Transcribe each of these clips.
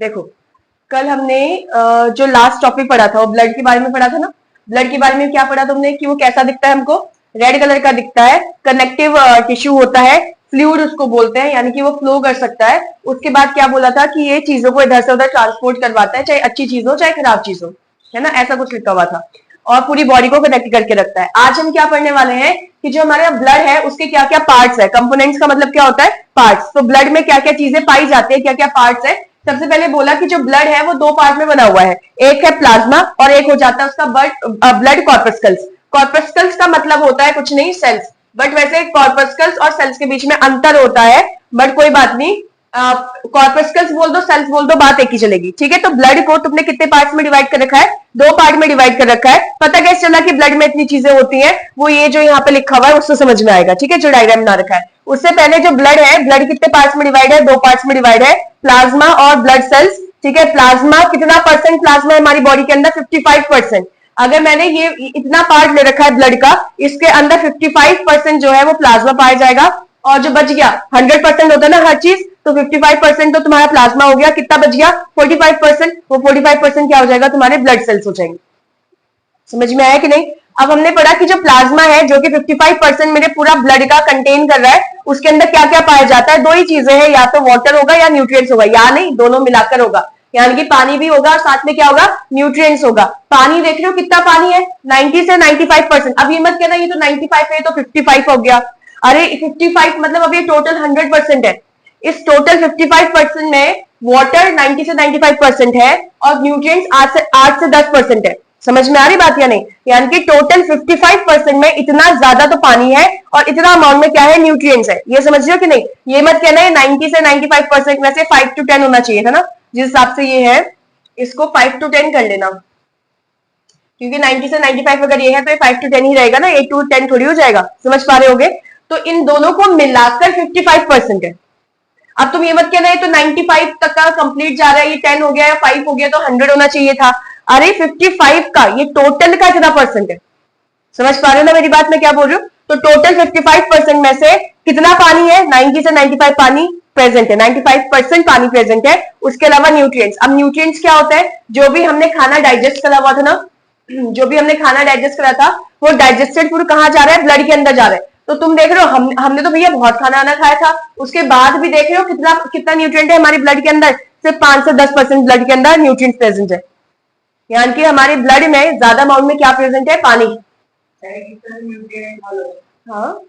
देखो, कल हमने जो लास्ट टॉपिक पढ़ा था वो ब्लड के बारे में पढ़ा था ना। ब्लड के बारे में क्या पढ़ा तुमने कि वो कैसा दिखता है, हमको रेड कलर का दिखता है, कनेक्टिव टिश्यू होता है, फ्लूइड उसको बोलते हैं, यानी कि वो फ्लो कर सकता है। उसके बाद क्या बोला था कि ये चीजों को इधर से उधर ट्रांसपोर्ट करवाता है, चाहे अच्छी चीज हो चाहे खराब चीज हो, है ना, ऐसा कुछ लिखा हुआ था। और पूरी बॉडी को कनेक्ट करके रखता है। आज हम क्या पढ़ने वाले हैं कि जो हमारा ब्लड है उसके क्या क्या पार्ट्स है। कंपोनेंट्स का मतलब क्या होता है, पार्ट्स। तो ब्लड में क्या क्या चीजें पाई जाती है, क्या क्या पार्ट्स है। सबसे पहले बोला कि जो ब्लड है वो दो पार्ट में बना हुआ है, एक है प्लाज्मा और एक हो जाता है उसका ब्लड कॉर्पस्कल्स। कॉर्पस्कल्स का मतलब होता है कुछ नहीं, सेल्स। बट वैसे कॉर्पस्कल्स और सेल्स के बीच में अंतर होता है, बट कोई बात नहीं, कॉर्पस्कल्स बोल दो सेल्स बोल दो, बात एक ही चलेगी, ठीक है। तो ब्लड को तुमने कितने पार्ट्स में डिवाइड कर रखा है, दो पार्ट में डिवाइड कर रखा है। पता कैसे चला कि ब्लड में इतनी चीजें होती हैं, वो ये जो यहाँ पे लिखा हुआ है उससे समझ में आएगा, ठीक है, जो डायग्राम बना रखा है। उससे पहले जो ब्लड है, ब्लड कितने पार्ट्स में डिवाइड है, दो पार्ट्स में डिवाइड है, प्लाज्मा और ब्लड सेल्स, ठीक है। प्लाज्मा कितना परसेंट प्लाज्मा है हमारी बॉडी के अंदर, 55%। अगर मैंने ये इतना पार्ट ले रखा है ब्लड का, इसके अंदर 55% जो है वो प्लाज्मा पाया जाएगा, और जो बच गया 100% होता है ना हर चीज, तो 55% तो तुम्हारा प्लाज्मा हो गया, कितना बच गया 45%। वो 45% क्या हो जाएगा, तुम्हारे ब्लड सेल्स हो जाएंगे। समझ में आया कि नहीं। अब हमने पढ़ा कि जो प्लाज्मा है जो कि 55% मेरे पूरा ब्लड का कंटेन कर रहा है, उसके अंदर क्या क्या पाया जाता है, दो ही चीजें हैं, या तो वाटर होगा या न्यूट्रिएंट्स होगा, या नहीं दोनों मिलाकर होगा, यानी कि पानी भी होगा और साथ में क्या होगा, न्यूट्रिएंट्स होगा। पानी देख रहे हो कितना पानी है, 90 से 95%। अब ये मत कहना ये तो 95 है तो 55 हो गया, अरे 55 मतलब अब ये टोटल 100% है। इस टोटल 55% में वाटर 90 से 95% है और न्यूट्रिएंट्स 8 से 10% है। समझ में आ रही बात या नहीं। यानी कि टोटल 55% में इतना ज्यादा तो पानी है और इतना अमाउंट में क्या है, न्यूट्रिएंट्स है। ये समझ रहे हो कि नहीं। ये मत कहना है 90 से 95% में से 5 to 10 होना चाहिए था ना, जिस हिसाब से ये है इसको 5 to 10 कर लेना, क्योंकि 90 से 95 अगर ये है तो ये 5 to 10 ही रहेगा ना, 8 to 10 थोड़ी हो जाएगा। समझ पा रहे होगे। तो इन दोनों को मिलाकर 55% है। अब तुम ये मत कहना है तो 95 तक का कंप्लीट जा रहा है, ये 10 हो गया या 5 हो गया तो 100 होना चाहिए था। अरे 55 का ये टोटल का कितना परसेंट है, समझ पा रहे हो ना मेरी बात, मैं क्या बोल रही हूँ। तो टोटल 55% में से कितना पानी है, 90 से 95 पानी प्रेजेंट है, 95% पानी प्रेजेंट है। उसके अलावा न्यूट्रिएंट्स। अब न्यूट्रिएंट्स क्या होता है, जो भी हमने खाना डाइजेस्ट करा हुआ था ना, जो भी हमने खाना डाइजेस्ट करा था वो डाइजेस्टेड फूड कहाँ जा रहा है, ब्लड के अंदर जा रहा है। तो तुम देख रहे हो हमने तो भैया बहुत खाना आना खाया था, उसके बाद भी देख रहे हो कितना कितना न्यूट्रिएंट है हमारी ब्लड के अंदर, सिर्फ 5 से 10% ब्लड के अंदर न्यूट्रिएंट्स प्रेजेंट है। यानी कि हमारे ब्लड में ज्यादा अमाउंट में क्या प्रेजेंट है, पानी। हाँ,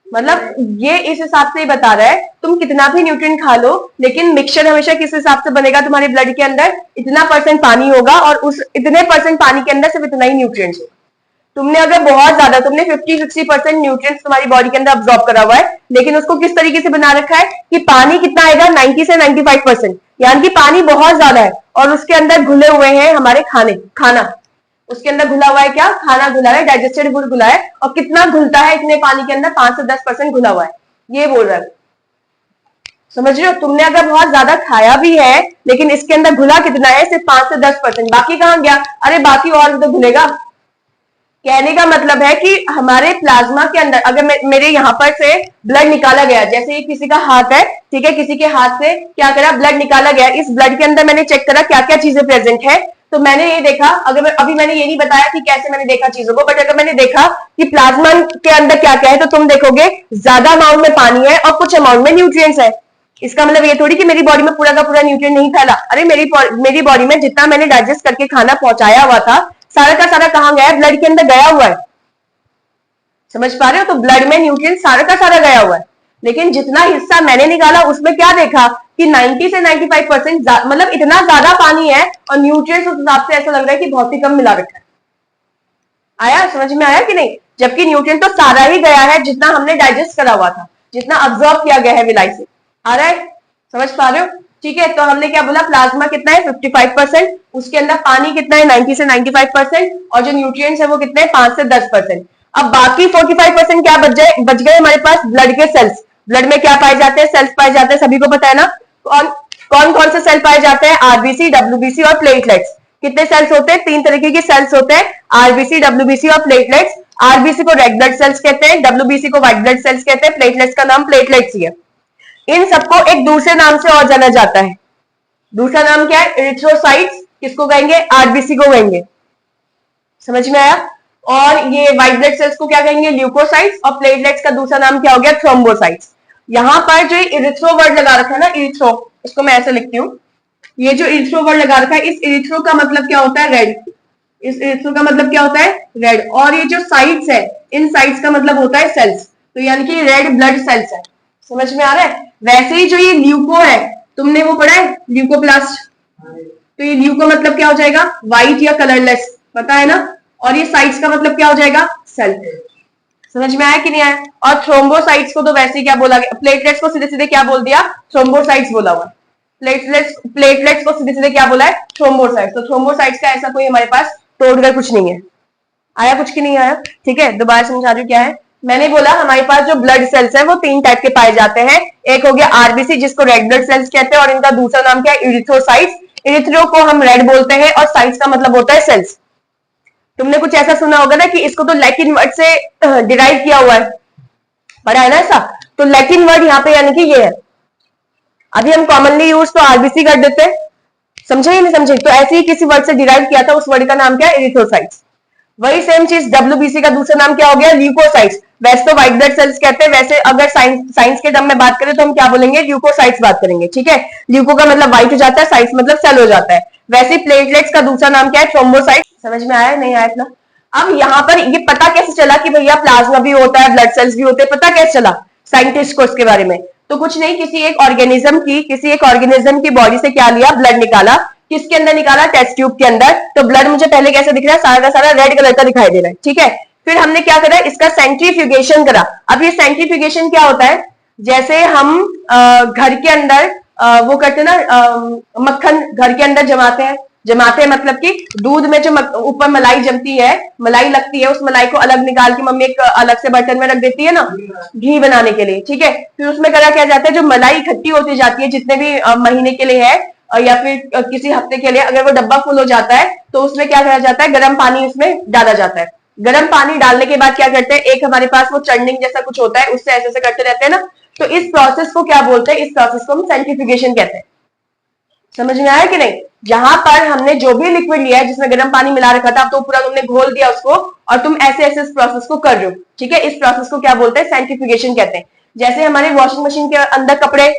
मतलब ये इस हिसाब से ही बता रहा है तुम कितना भी न्यूट्रिएंट खा लो, लेकिन मिक्सचर हमेशा किस हिसाब से बनेगा, तुम्हारे ब्लड के अंदर इतना परसेंट पानी होगा और उस इतने परसेंट पानी के अंदर सिर्फ इतना ही न्यूट्रिएंट्स होगा। तुमने अगर बहुत ज्यादा, तुमने 50-60% न्यूट्रिएंट्स तुम्हारी बॉडी के अंदर अब्सॉर्ब करा हुआ है, लेकिन उसको किस तरीके से बना रखा है कि पानी कितना आएगा, 90 से 95%, यानी कि पानी बहुत ज्यादा है और उसके अंदर घुले हुए हैं हमारे खाना, उसके अंदर घुला हुआ है क्या, खाना घुला है, डाइजेस्टेड फूड घुला है। और कितना घुलता है इतने पानी के अंदर, 5 से 10% घुला हुआ है, ये बोल रहा है। समझ रहे हो, तुमने अगर बहुत ज्यादा खाया भी है लेकिन इसके अंदर घुला कितना है, सिर्फ 5 से 10%, बाकी कहां गया, अरे बाकी और तो घुलेगा। कहने का मतलब है कि हमारे प्लाज्मा के अंदर अगर मेरे यहाँ पर से ब्लड निकाला गया, जैसे ये किसी का हाथ है, ठीक है, किसी के हाथ से क्या करा, ब्लड निकाला गया, इस ब्लड के अंदर मैंने चेक करा क्या क्या चीजें प्रेजेंट है। तो मैंने ये देखा, अगर अभी मैंने ये नहीं बताया कि कैसे मैंने देखा चीजों को, बट अगर मैंने देखा कि प्लाज्मा के अंदर क्या क्या है, तो तुम देखोगे ज्यादा अमाउंट में पानी है और कुछ अमाउंट में न्यूट्रिएंट्स है। इसका मतलब ये थोड़ी कि मेरी बॉडी में पूरा का पूरा न्यूट्रिएंट नहीं फैला। अरे मेरी बॉडी में जितना मैंने डाइजेस्ट करके खाना पहुंचाया हुआ था, सारा का सारा कहां गया है, ब्लड के अंदर गया हुआ है। समझ पा रहे हो, तो ब्लड में न्यूट्रिएंट सारा का सारा गया हुआ है, लेकिन जितना हिस्सा मैंने निकाला उसमें क्या देखा कि 90 से 95% मतलब इतना ज्यादा पानी है और न्यूट्रिएंट्स उस हिसाब से ऐसा लग रहा है कि बहुत ही कम मिला रखा है। आया, समझ में आया कि नहीं। जबकि न्यूट्रिएंट तो सारा ही गया है जितना हमने डाइजेस्ट करा हुआ था, जितना अब्सॉर्ब किया गया है विलाई से। आ रहा है, समझ पा रहे हो, ठीक है। तो हमने क्या बोला, प्लाज्मा कितना है 55%, उसके अंदर पानी कितना है 90 से 95%, और जो न्यूट्रिएंट्स है वो कितने 5 से 10%। अब बाकी 45% क्या बच गए हमारे पास, ब्लड के सेल्स। ब्लड में क्या पाए जाते हैं, सेल्स पाए जाते हैं, सभी को पता है ना। कौन कौन से सेल पाए जाते हैं, आरबीसी, डब्ल्यूबीसी और प्लेटलेट्स। कितने सेल्स होते हैं, 3 तरीके के सेल्स होते हैं, आरबीसी, डब्ल्यूबीसी और प्लेटलेट्स। आरबीसी को रेड ब्लड सेल्स कहते हैं, डब्ल्यूबीसी को व्हाइट ब्लड सेल्स कहते हैं, प्लेटलेट्स का नाम प्लेटलेट्स ही है। इन सबको एक दूसरे नाम से और जाना जाता है, दूसरा नाम क्या है? इरिथ्रोसाइट्स। किसको कहेंगे? आरबीसी को कहेंगे। समझ में आया? और ये व्हाइट ब्लड सेल्स को क्या कहेंगे? ल्यूकोसाइट्स। और प्लेटलेट्स का दूसरा नाम क्या हो गया? थ्रोम्बोसाइट्स। यहां पर जो इरिथ्रो वर्ड लगा रखा है ना, इरिथ्रो, इसको मैं ऐसे लिखती हूँ, ये जो इरिथ्रो वर्ड लगा रखा है, इस इरिथ्रो का मतलब क्या होता है? रेड। इस इरिथ्रो का मतलब क्या होता है? रेड। और ये जो साइट्स है, इन साइट्स का मतलब होता है सेल्स। तो यानी कि रेड ब्लड सेल्स है। समझ में आ रहा है? वैसे ही जो ये ल्यूको है, तुमने वो पढ़ा है, ल्यूकोप्लास्ट। तो ये ल्यूको मतलब क्या हो जाएगा? व्हाइट या कलरलेस, पता है ना? और ये साइट्स का मतलब क्या हो जाएगा? सेल। समझ में आया कि नहीं आया? और थ्रोम्बोसाइट्स को तो वैसे ही क्या बोला गया? प्लेटलेट्स को सीधे सीधे क्या बोल दिया? थ्रोम्बोसाइट्स बोला हुआ। प्लेटलेट्स को सीधे सीधे क्या बोला है? थ्रोम्बोसाइट्स। तो थ्रोम्बोसाइट्स का ऐसा कोई हमारे पास तोड़कर कुछ नहीं है। आया कुछ की नहीं आया? ठीक है, दोबारा समझा दू क्या है। मैंने बोला हमारे पास जो ब्लड सेल्स है वो 3 टाइप के पाए जाते हैं। एक हो गया आरबीसी, जिसको रेड ब्लड सेल्स कहते हैं, और इनका दूसरा नाम क्या है? इरिथ्रोसाइट्स। इरिथ्रो को हम रेड बोलते हैं, और साइट्स का मतलब होता है सेल्स। तुमने कुछ ऐसा सुना होगा ना कि इसको तो लैटिन वर्ड से डिराइव किया हुआ है, पढ़ा है ना ऐसा? तो लैटिन वर्ड यहाँ पे यानी कि ये है। अभी हम कॉमनली यूज तो आरबीसी कर देते हैं, समझे या नहीं समझे? तो ऐसे ही किसी वर्ड से डिराइव किया था, उस वर्ड का नाम क्या है? इरिथ्रोसाइट्स। वही सेम चीज डब्ल्यूबीसी का दूसरा नाम क्या हो गया? ल्यूकोसाइट्स। वैसे तो व्हाइट ब्लड सेल्स कहते हैं, वैसे अगर साइंस के टर्म में बात करें तो हम क्या बोलेंगे? ल्यूकोसाइट्स बात करेंगे। ठीक है, ल्यूको का मतलब व्हाइट हो जाता है, साइट्स मतलब सेल हो जाता है। वैसे प्लेटलेट्स का दूसरा नाम क्या है? थ्रोम्बोसाइट। समझ में आया नहीं आया इतना? अब यहाँ पर ये पता कैसे चला कि भैया प्लाज्मा भी होता है, ब्लड सेल्स भी होते हैं? पता कैसे चला साइंटिस्ट को इसके बारे में? तो कुछ नहीं, किसी एक ऑर्गेनिज्म की बॉडी से क्या लिया? ब्लड निकाला। किसके अंदर निकाला? टेस्ट ट्यूब के अंदर। तो ब्लड मुझे पहले कैसे दिख रहा है? सारा का सारा रेड कलर का दिखाई दे रहा है। ठीक है, फिर हमने क्या करा? इसका सेंट्रीफ्यूगेशन करा। अब ये सेंट्रीफ्यूगेशन क्या होता है? जैसे हम घर के अंदर वो करते हैं ना, मक्खन घर के अंदर जमाते हैं मतलब कि दूध में जो ऊपर मलाई जमती है, मलाई लगती है, उस मलाई को अलग निकाल के मम्मी एक अलग से बर्तन में रख देती है ना, घी बनाने के लिए। ठीक है, फिर उसमें करा क्या जाता है? जो मलाई इकट्ठी होती जाती है, जितने भी महीने के लिए है या फिर किसी हफ्ते के लिए, अगर वो डब्बा फुल हो जाता है तो उसमें क्या करा जाता है? गर्म पानी उसमें डाला जाता है। गर्म पानी डालने के बाद क्या करते हैं? एक हमारे पास वो चर्निंग जैसा कुछ होता है, उससे ऐसे ऐसे करते रहते हैं ना। तो इस प्रोसेस को क्या बोलते हैं? इस प्रोसेस को हम सेंट्रीफ्यूगेशन कहते हैं। समझ में आया कि नहीं? जहां पर हमने जो भी लिक्विड लिया है, जिसमें गर्म पानी मिला रखा था, तो पूरा तुमने घोल दिया उसको, और तुम ऐसे ऐसे इस प्रोसेस को कर रहे हो। ठीक है, इस प्रोसेस को क्या बोलते हैं? सेंट्रीफ्यूगेशन कहते हैं। जैसे हमारे वॉशिंग मशीन के अंदर कपड़े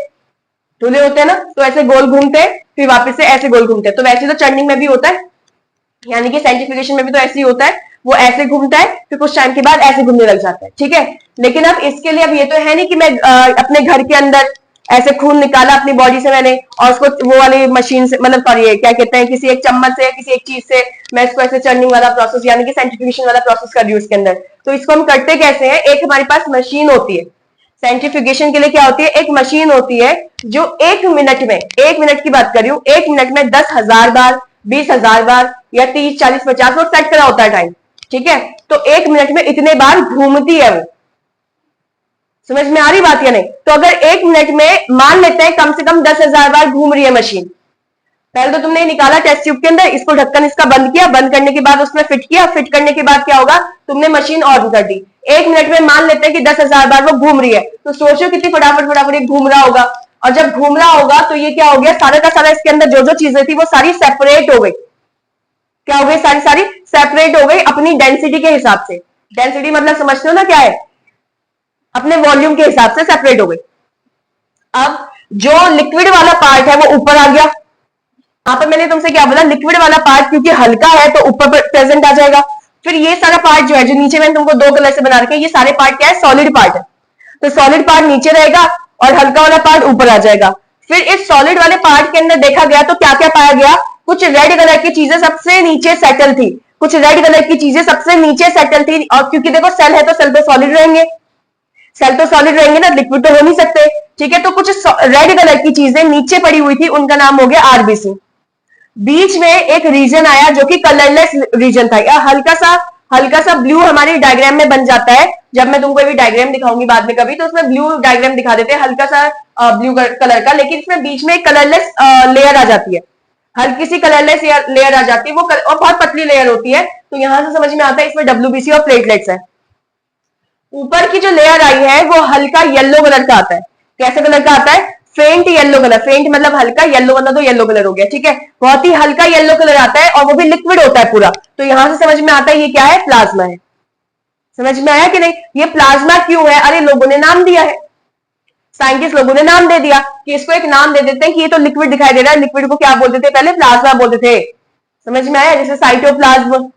धुले होते हैं ना, तो ऐसे गोल घूमते हैं, फिर वापस से ऐसे गोल घूमते हैं। तो वैसे तो चर्निंग में भी होता है, यानी कि सेंट्रीफ्यूगेशन में भी तो ऐसे ही होता है। वो ऐसे घूमता है, फिर कुछ टाइम के बाद ऐसे घूमने लग जाता है। ठीक है, लेकिन अब इसके लिए अब ये तो है नहीं कि मैं अपने घर के अंदर ऐसे खून निकाला अपनी बॉडी से मैंने, और उसको वो वाली मशीन से, मतलब सॉरी क्या कहते हैं, किसी एक चम्मच से, किसी एक चीज से मैं इसको ऐसे चर्निंग वाला प्रोसेस यानी कि सेंट्रीफ्यूगेशन वाला प्रोसेस कर रही हूँ इसके अंदर। तो इसको हम करते कैसे हैं? एक हमारे पास मशीन होती है सेंट्रीफ्यूगेशन के लिए। क्या होती है? एक मशीन होती है जो 1 मिनट में, 1 मिनट की बात कर रही हूँ, 1 मिनट में 10,000 बार, 20,000 बार या 30, 40, 50 वो सेट करा होता है टाइम। ठीक है, तो 1 मिनट में इतने बार घूमती है वो। समझ में आ रही बात या नहीं? तो अगर 1 मिनट में मान लेते हैं कम से कम 10,000 बार घूम रही है मशीन, पहले तो तुमने निकाला टेस्ट ट्यूब के अंदर, इसको ढक्कन इसका बंद किया, बंद करने के बाद उसमें फिट किया, फिट करने के बाद क्या होगा? तुमने मशीन ऑन कर दी। 1 मिनट में मान लेते हैं कि 10,000 बार वो घूम रही है, तो सोचो कितनी फटाफट फटाफट घूम रहा होगा। और जब घूम रहा होगा तो ये क्या हो गया? सारा का सारा इसके अंदर जो जो चीजें थी वो सारी सेपरेट हो गई। क्या हो गई? सारी सारी सेपरेट हो गई अपनी डेंसिटी के हिसाब से। डेंसिटी मतलब समझते हो ना क्या है? अपने वॉल्यूम के हिसाब से सेपरेट हो गई। अब जो लिक्विड वाला पार्ट है वो ऊपर आ गया। यहाँ पर मैंने तुमसे क्या बोला? लिक्विड वाला पार्ट क्योंकि हल्का है तो ऊपर प्रेजेंट आ जाएगा। फिर ये सारा पार्ट जो है, जो नीचे मैंने तुमको 2 कलर से बना रखे, ये सारे पार्ट क्या है? सॉलिड पार्ट है। तो सॉलिड पार्ट नीचे रहेगा और हल्का वाला पार्ट ऊपर आ जाएगा। फिर इस सॉलिड वाले पार्ट के अंदर देखा गया तो क्या क्या पाया गया? कुछ रेड कलर की चीजें सबसे नीचे सेटल थी, कुछ रेड कलर की चीजें सबसे नीचे सेटल थी। और क्योंकि देखो सेल है तो सेल तो सॉलिड रहेंगे, सेल तो सॉलिड रहेंगे ना, लिक्विड तो हो नहीं सकते। ठीक है, तो कुछ रेड कलर की चीजें नीचे पड़ी हुई थी, उनका नाम हो गया आरबीसी। बीच में एक रीजन आया जो कि कलरलेस रीजन था, या हल्का सा ब्लू हमारी डायग्राम में बन जाता है। जब मैं तुमको अभी डायग्राम दिखाऊंगी बाद में कभी, तो उसमें ब्लू डायग्राम दिखा देते हैं, हल्का सा ब्लू कलर का, लेकिन इसमें बीच में एक कलरलेस लेयर आ जाती है, हल्की सी कलरलेस लेयर आ जाती है वो और बहुत पतली लेयर होती है। तो यहां से समझ में आता है इसमें डब्ल्यूबीसी और प्लेटलेट्स है। ऊपर की जो लेयर आई है वो हल्का येलो कलर का आता है। कैसे कलर का आता है? फेंट येलो कलर, फेंट मतलब हल्का, येलो मतलब तो येलो कलर हो गया, ठीक है। बहुत ही हल्का येलो कलर आता है और वो भी लिक्विड होता है पूरा। तो यहां से समझ में आता है ये क्या है, प्लाज्मा है। समझ में आया कि नहीं? ये प्लाज्मा क्यों है? अरे लोगों ने नाम दिया है, साइंटिस्ट लोगों ने नाम दे दिया कि इसको एक नाम दे देते हैं कि ये तो लिक्विड दिखाई दे रहा है। लिक्विड को क्या बोलते थे पहले? प्लाज्मा बोलते थे। समझ में आया? जैसे साइटोप्लाज्म,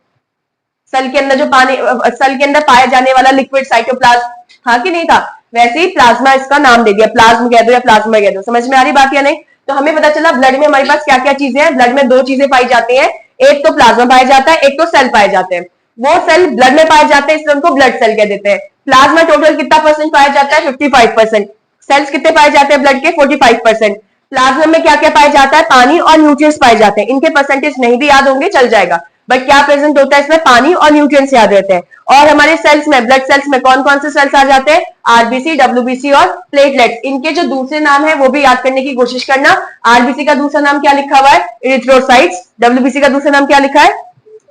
सेल के अंदर जो पानी, सेल के अंदर पाया जाने वाला लिक्विड साइटोप्लाज्म, हाँ कि नहीं था? वैसे ही प्लाज्मा इसका नाम दे दिया, प्लाज्म कह दो या प्लाज्मा कह दो। समझ में आ रही बात या नहीं? तो हमें पता चला ब्लड में हमारे पास क्या क्या चीजें हैं। ब्लड में दो चीजें पाई जाती हैं, एक तो प्लाज्मा पाया जाता है, एक तो सेल पाए जाते हैं। वो सेल ब्लड में पाए जाते हैं, इसलिए उनको ब्लड सेल कह देते हैं। प्लाज्मा टोटल कितना परसेंट पाया जाता है? 55%। सेल्स कितने पाए जाते हैं ब्लड के? 45%। प्लाज्मा में क्या क्या पाया जाता है? पानी और न्यूट्रिएंट्स पाए जाते हैं। इनके परसेंटेज नहीं भी याद होंगे चल जाएगा, बट क्या प्रेजेंट होता है इसमें? पानी और न्यूट्रिएंट्स याद रहते हैं। और हमारे सेल्स में, ब्लड सेल्स में कौन कौन से सेल्स आ जाते हैं? आरबीसी, डब्ल्यूबीसी और प्लेटलेट्स। इनके जो दूसरे नाम है वो भी याद करने की कोशिश करना। आरबीसी का दूसरा नाम क्या लिखा हुआ है? इरिथ्रोसाइट्स। डब्ल्यूबीसी का दूसरा नाम क्या लिखा है?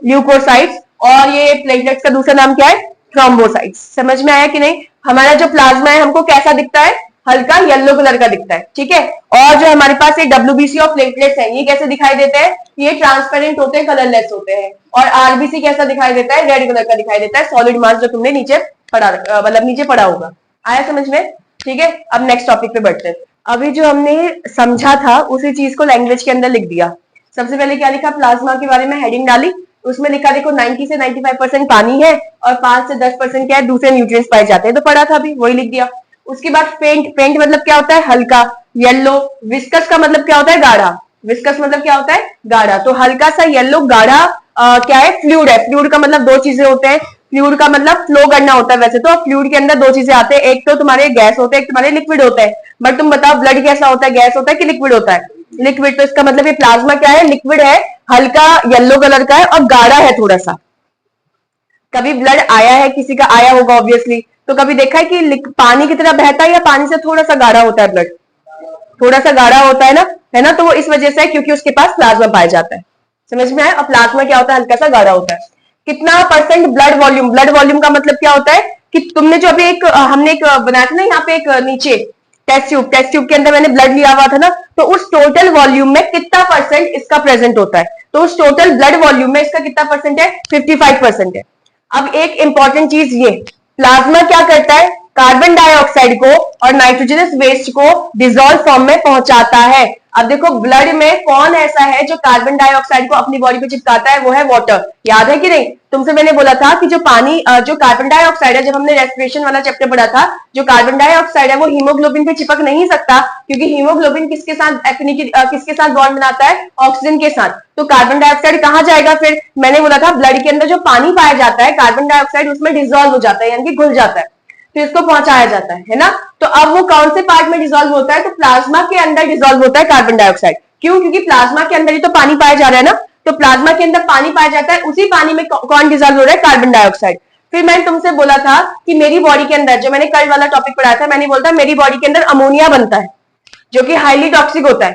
ल्यूकोसाइट्स। और ये प्लेटलेट्स का दूसरा नाम क्या है? थ्रोम्बोसाइट्स। समझ में आया कि नहीं? हमारा जो प्लाज्मा है हमको कैसा दिखता है? हल्का येलो कलर का दिखता है, ठीक है। और जो हमारे पास एक डब्ल्यूबीसी और प्लेटलेट्स है, ये कैसे दिखाई देते हैं? ये ट्रांसपेरेंट होते हैं, कलरलेस होते हैं। और आरबीसी कैसा दिखाई देता है? रेड कलर का दिखाई देता है, सॉलिड मास, जो तुमने नीचे पढ़ा, मतलब नीचे पढ़ा होगा। आया समझ में? ठीक है, अब नेक्स्ट टॉपिक पे बढ़ते हैं। अभी जो हमने समझा था उसी चीज को लैंग्वेज के अंदर लिख दिया। सबसे पहले क्या लिखा? प्लाज्मा के बारे में हेडिंग डाली, उसमें लिखा देखो 90 से 95% पानी है और 5 से 10% क्या है? दूसरे न्यूट्रिएंट्स पाए जाते हैं। तो पढ़ा था अभी, वही लिख दिया। उसके बाद फेंट, फेंट मतलब क्या होता है? हल्का, येलो। विस्कस का मतलब क्या होता है? गाढ़ा। विस्कस मतलब क्या होता है? गाढ़ा। तो हल्का सा येलो गाढ़ा क्या है? फ्लूइड है। फ्लूइड का मतलब दो चीजें होते हैं। फ्लूइड का मतलब फ्लो करना होता है वैसे तो। फ्लूइड के अंदर दो चीजें आते हैं, एक तो तुम्हारे गैस होते हैं, एक तुम्हारे लिक्विड होता है। बट तुम बताओ ब्लड कैसा होता है? गैस होता है कि लिक्विड होता है? लिक्विड। तो इसका मतलब ये प्लाज्मा क्या है? लिक्विड है, हल्का येलो कलर का है और गाढ़ा है थोड़ा सा। कभी ब्लड आया है, किसी का आया होगा ऑब्वियसली, तो कभी देखा है कि पानी की तरह बहता है या पानी से थोड़ा सा गाढ़ा होता है ब्लड? थोड़ा सा गाढ़ा होता है ना, है ना? तो वो इस वजह से है क्योंकि उसके पास प्लाज्मा पाया जाता है। समझ में आया? और प्लाज्मा क्या होता है? हल्का सा गाढ़ा होता है। कितना percent blood volume? Blood volume का मतलब क्या होता है कि तुमने जो अभी एक हमने एक बनाया था ना यहाँ पे, एक नीचे टेस्ट ट्यूब, टेस्ट ट्यूब के अंदर मैंने ब्लड लिया हुआ था ना, तो उस टोटल वॉल्यूम में कितना परसेंट इसका प्रेजेंट होता है? तो उस टोटल ब्लड वॉल्यूम में इसका कितना परसेंट है? 55% है। अब एक इंपॉर्टेंट चीज ये, प्लाज्मा क्या करता है? कार्बन डाइऑक्साइड को और नाइट्रोजनस वेस्ट को डिसॉल्व फॉर्म में पहुंचाता है। अब देखो ब्लड में कौन ऐसा है जो कार्बन डाइऑक्साइड को अपनी बॉडी पे चिपकाता है? वो है वाटर। याद है कि नहीं? तुमसे मैंने बोला था कि जो पानी, जो कार्बन डाइऑक्साइड है, जब हमने रेस्पिरेशन वाला चैप्टर पढ़ा था, जो कार्बन डाइऑक्साइड है वो हीमोग्लोबिन पे चिपक नहीं सकता, क्योंकि हीमोग्लोबिन किसके साथ किसके साथ बॉन्ड बनाता है? ऑक्सीजन के साथ। तो कार्बन डाइऑक्साइड कहां जाएगा फिर? मैंने बोला था ब्लड के अंदर जो पानी पाया जाता है, कार्बन डाइऑक्साइड उसमें डिसॉल्व हो जाता है, यानी कि घुल जाता है, तो इसको पहुंचाया जाता है ना? तो अब वो कौन से पार्ट में डिसॉल्व होता है? तो प्लाज्मा के अंदर डिसॉल्व होता है कार्बन डाइऑक्साइड। क्यों? क्योंकि प्लाज्मा के अंदर ही तो पानी पाया जा रहा है ना, तो प्लाज्मा के अंदर पानी पाया जाता है, उसी पानी में कौन डिसॉल्व हो रहा है? Carbon dioxide. फिर मैंने तुमसे बोला था कि मेरी बॉडी के अंदर, जो मैंने कल वाला टॉपिक पढ़ाया था, मैंने बोला था मेरी बॉडी के अंदर अमोनिया बनता है, जो कि हाईली टॉक्सिक होता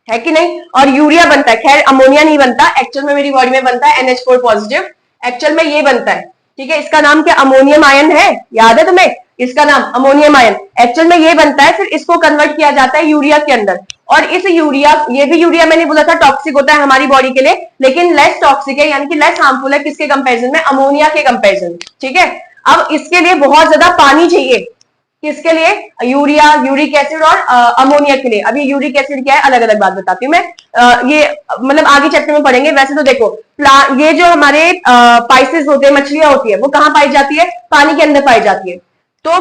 है कि नहीं? और यूरिया बनता है। खैर अमोनिया नहीं बनता, एक्चुअल में मेरी बॉडी में बनता है NH4 पॉजिटिव। एक्चुअल में ये बनता है, ठीक है। इसका नाम क्या? अमोनियम आयन है, याद है तुम्हें? इसका नाम अमोनियम आयन। एक्चुअल में ये बनता है, फिर इसको कन्वर्ट किया जाता है यूरिया के अंदर। और इस यूरिया, ये भी यूरिया मैंने बोला था टॉक्सिक होता है हमारी बॉडी के लिए, लेकिन लेस टॉक्सिक है, यानी कि लेस हार्मफुल है। किसके कंपैरिजन में? अमोनिया के कंपैरिजन, ठीक है। अब इसके लिए बहुत ज्यादा पानी चाहिए। किसके लिए? यूरिया, यूरिक एसिड और अमोनिया के लिए। अभी यूरिक एसिड क्या है अलग अलग बात बताती हूँ मैं, ये मतलब आगे चैप्टर में पढ़ेंगे। वैसे तो देखो ये जो हमारे स्पाइसेस होते हैं, मछलियां होती है, वो कहाँ पाई जाती है? पानी के अंदर पाई जाती है। तो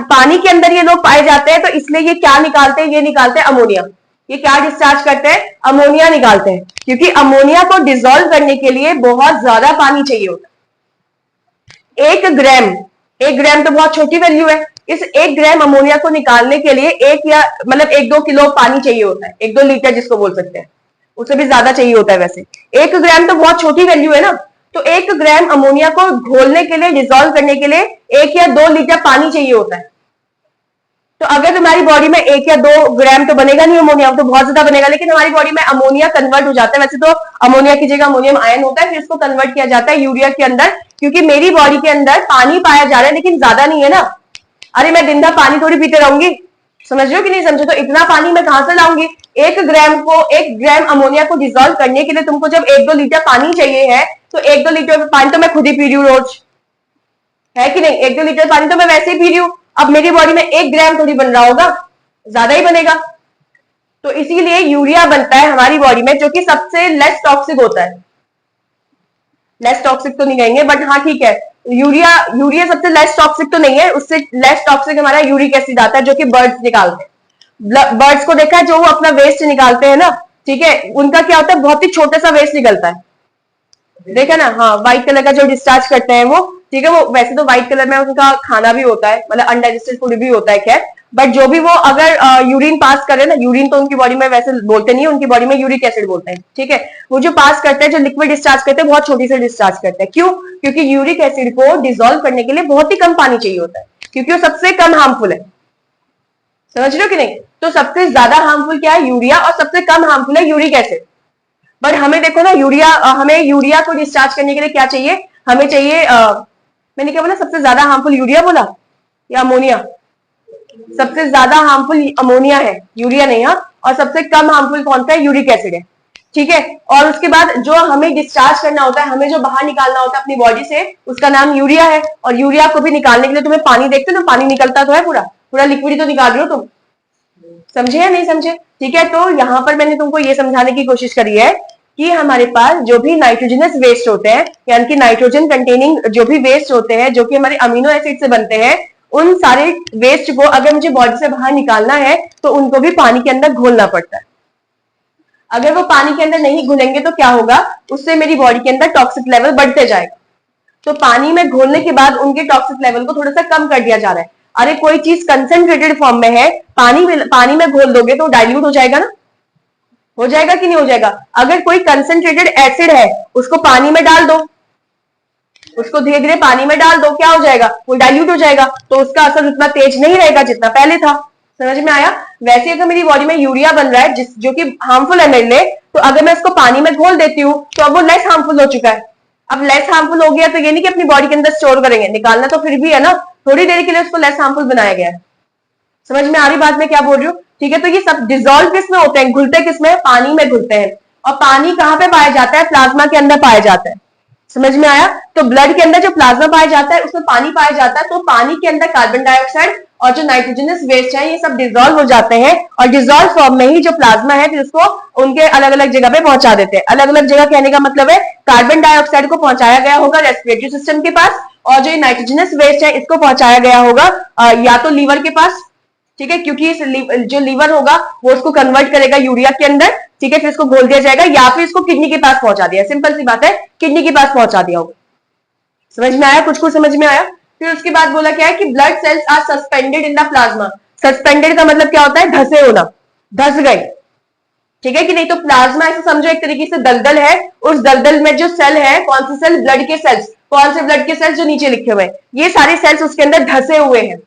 पानी के अंदर ये लोग पाए जाते हैं, तो इसलिए ये क्या निकालते हैं? ये निकालते हैं अमोनिया। ये क्या डिस्चार्ज करते हैं? अमोनिया निकालते हैं, क्योंकि अमोनिया को डिसॉल्व करने के लिए बहुत ज्यादा पानी चाहिए होता है। 1 ग्राम तो बहुत छोटी वैल्यू है। इस 1 ग्राम अमोनिया को निकालने के लिए 1 किलो पानी चाहिए होता है, 1-2 लीटर जिसको बोल सकते हैं, उससे भी ज्यादा चाहिए होता है। वैसे 1 ग्राम तो बहुत छोटी वैल्यू है ना, तो 1 ग्राम अमोनिया को घोलने के लिए, डिसॉल्व करने के लिए 1 या 2 लीटर पानी चाहिए होता है। तो अगर तुम्हारी बॉडी में 1 या 2 ग्राम तो बनेगा नहीं अमोनिया, तो बहुत ज्यादा बनेगा, लेकिन हमारी बॉडी में अमोनिया कन्वर्ट हो जाता है। वैसे तो अमोनिया की जगह अमोनियम आयन होता है, फिर इसको कन्वर्ट किया जाता है यूरिया के अंदर, क्योंकि मेरी बॉडी के अंदर पानी पाया जा रहा है लेकिन ज्यादा नहीं है ना। अरे मैं दिन भर पानी थोड़ी पीते रहूंगी, समझ रहे हो कि नहीं समझे? तो इतना पानी मैं कहां से लाऊंगी? 1 ग्राम अमोनिया को डिजोल्व करने के लिए तुमको जब 1-2 लीटर पानी चाहिए है, तो 1-2 लीटर पानी तो मैं खुद ही पी रही हूँ रोज, है कि नहीं? 1-2 लीटर पानी तो मैं वैसे ही पी रही हूँ। अब मेरी बॉडी में 1 ग्राम थोड़ी बन रहा होगा, ज्यादा ही बनेगा। तो इसीलिए यूरिया बनता है हमारी बॉडी में, जो कि सबसे लेस टॉक्सिक होता है। लेस टॉक्सिक तो नहीं कहेंगे, बट हाँ ठीक है, यूरिया यूरिया सबसे लेस टॉक्सिक तो नहीं है, उससे लेस टॉक्सिक हमारा यूरिक एसिड आता है, जो कि बर्ड्स निकालते हैं। बर्ड्स को देखा है, जो वो अपना वेस्ट निकालते हैं ना, ठीक है, उनका क्या होता है, बहुत ही छोटा सा वेस्ट निकलता है, देखा ना? हाँ, व्हाइट कलर का जो डिस्चार्ज करते हैं वो, ठीक है, वो वैसे तो व्हाइट कलर में उनका खाना भी होता है, मतलब अनडाइजेस्टेड फूड भी होता है, खैर, बट जो भी वो अगर यूरिन पास करे ना, यूरिन तो उनकी बॉडी में वैसे बोलते नहीं है, उनकी बॉडी में यूरिक एसिड बोलते हैं, ठीक है, वो जो पास करते हैं, जो लिक्विड डिस्चार्ज करते हैं, बहुत छोटी से डिस्चार्ज करते हैं। क्यों? क्योंकि यूरिक एसिड को डिसॉल्व करने के लिए बहुत ही कम पानी चाहिए होता है, क्योंकि वो सबसे कम हार्मफुल है। समझ रहे हो कि नहीं? तो सबसे ज्यादा हार्मफुल क्या है? यूरिया, और सबसे कम हार्मफुल है यूरिक एसिड। बट हमें देखो ना, हमें यूरिया को डिस्चार्ज करने के लिए क्या चाहिए? हमें चाहिए मैंने क्या बोला, सबसे ज्यादा हार्मफुल यूरिया बोला या अमोनिया? सबसे ज्यादा हार्मफुल अमोनिया है, यूरिया नहीं। हाँ, और सबसे कम हार्मफुल कौन सा है? यूरिक एसिड है, ठीक है। और उसके बाद जो हमें डिस्चार्ज करना होता है, हमें जो बाहर निकालना होता है अपनी बॉडी से, उसका नाम यूरिया है। और यूरिया को भी निकालने के लिए तुम्हें पानी देखते हो ना, पानी निकलता तो है, पूरा पूरा लिक्विड तो निकाल रहे हो तुम, समझे या नहीं समझे? ठीक है, तो यहां पर मैंने तुमको ये समझाने की कोशिश करी है कि हमारे पास जो भी नाइट्रोजनस वेस्ट होते हैं, यानी कि नाइट्रोजन कंटेनिंग जो भी वेस्ट होते हैं, जो कि हमारे अमीनो एसिड से बनते हैं, उन सारे वेस्ट को अगर मुझे बॉडी से बाहर निकालना है, तो उनको भी पानी के अंदर घोलना पड़ता है। अगर वो पानी के अंदर नहीं घुलेंगे तो क्या होगा? उससे मेरी बॉडी के अंदर टॉक्सिक लेवल बढ़ते जाएगा। तो पानी में घोलने के बाद उनके टॉक्सिक लेवल को थोड़ा सा कम कर दिया जा रहा है। अरे कोई चीज कंसेंट्रेटेड फॉर्म में है, पानी में घोल दोगे तो डाइल्यूट हो जाएगा ना, हो जाएगा कि नहीं हो जाएगा? अगर कोई कंसेंट्रेटेड एसिड है, उसको पानी में डाल दो, उसको धीरे धीरे पानी में डाल दो, क्या हो जाएगा? वो डाइल्यूट हो जाएगा, तो उसका असर उतना तेज नहीं रहेगा जितना पहले था। समझ में आया? वैसे अगर मेरी बॉडी में यूरिया बन रहा है, जो कि हार्मफुल है मेरे लिए, तो अगर मैं उसको पानी में घोल देती हूँ, तो अब वो लेस हार्मफुल हो चुका है। अब लेस हार्मफुल हो गया, तो ये नहीं कि अपनी बॉडी के अंदर स्टोर करेंगे, निकालना तो फिर भी है ना, थोड़ी देर के लिए उसको लेस हार्मफुल बनाया गया है। समझ में आ रही बात मैं क्या बोल रही हूँ? ठीक है, तो ये सब डिजोल्व किसमें होते हैं? घुलते किसमें? पानी में घुलते हैं। और पानी कहाँ पे पाया जाता है? प्लाज्मा के अंदर पाया जाता है। समझ में आया? तो ब्लड के अंदर जो प्लाज्मा पाया जाता है, उसमें पानी पाया जाता है, तो पानी के अंदर कार्बन डाइऑक्साइड और जो नाइट्रोजनस वेस्ट है, ये सब डिजोल्व हो जाते हैं, और डिजोल्व फॉर्म में ही जो प्लाज्मा है, फिर उसको उनके अलग अलग जगह पे पहुंचा देते हैं। अलग अलग जगह कहने का मतलब है, कार्बन डाइऑक्साइड को पहुंचाया गया होगा रेस्पिरेटरी सिस्टम के पास, और जो नाइट्रोजनस वेस्ट है, इसको पहुंचाया गया होगा या तो लीवर के पास, ठीक है, क्योंकि जो लीवर होगा वो उसको कन्वर्ट करेगा यूरिया के अंदर, ठीक है, फिर इसको घोल दिया जाएगा, या फिर इसको किडनी के पास पहुंचा दिया। सिंपल सी बात है, किडनी के पास पहुंचा दिया होगा। समझ में आया? कुछ कुछ समझ में आया? फिर उसके बाद बोला क्या है कि blood cells are suspended in the plasma. Suspended का मतलब क्या होता है? धसे होना, धस गए, ठीक है कि नहीं? तो प्लाज्मा ऐसे समझो एक तरीके से दलदल है, उस दलदल में जो सेल है, कौन से सेल? ब्लड के सेल्स। कौन से ब्लड के सेल्स? जो नीचे लिखे हुए हैं, ये सारे सेल्स उसके अंदर धसे हुए हैं।